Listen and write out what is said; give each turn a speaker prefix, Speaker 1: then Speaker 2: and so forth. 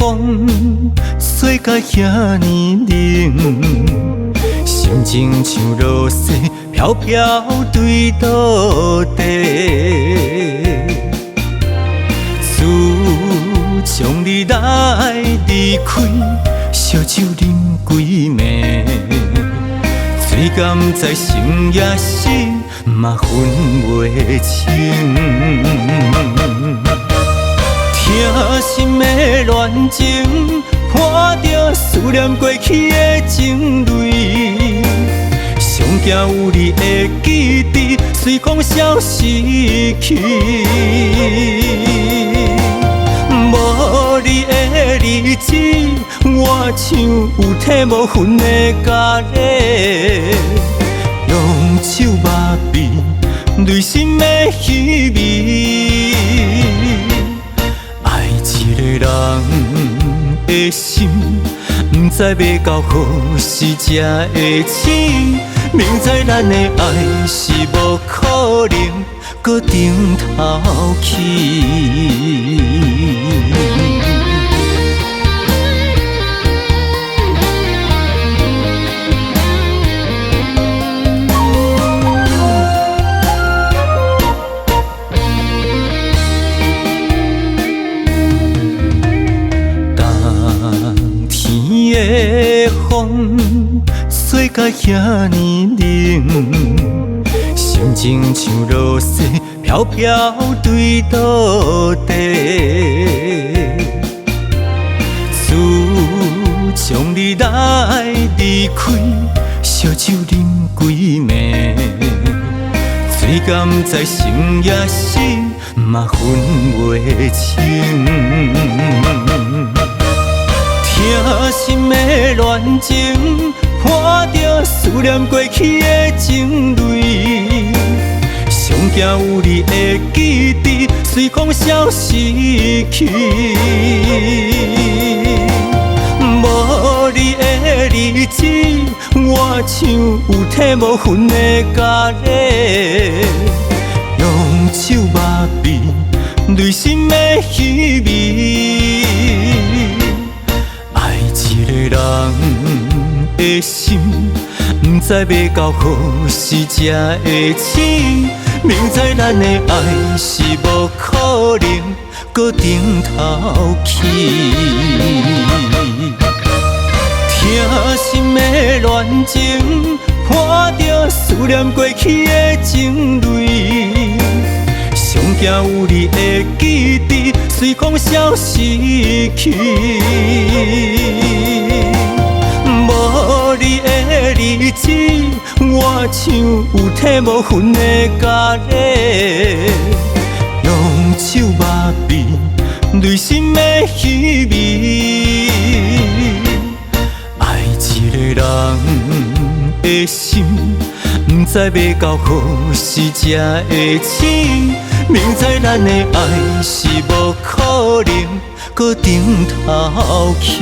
Speaker 1: 风，吹甲遐尼冷，心情像落雪飘飘对倒地。自从你来离开，烧酒饮几暝，嘴甘在心也心，嘛分袂清。疼心的恋情，看着思念过去的情泪，上惊有你的记忆随风消失去。无你的日子，我像有体无魂的咖喱，用手抹鼻，内心的虚味。爱一个人的心，不知要到何时才会醒。明知咱的爱是无可能，搁顶头去。的风，吹甲遐尼冷，心情像落雪飘飘对倒地。自从你来离开，烧酒饮几暝，嘴甘在心也心，嘛分袂清。疼心的恋情，看着思念过去的情泪，上惊有你的记忆随风消失去。无你的日子，我像有体无魂的咖喱，用手抹鼻，内心的虚味。一个人的心，不知要到何时才会醒。明知咱的爱是无可能，搁顶头去。疼心的恋情，看着思念过去的情泪，上惊有你的记忆随风消失去。无你的日子，我像有体无魂的咖喱，用手抹鼻，内心的虚味。爱一个人的心，不知要到何时才会醒。明知咱的爱是无可能，搁顶头去。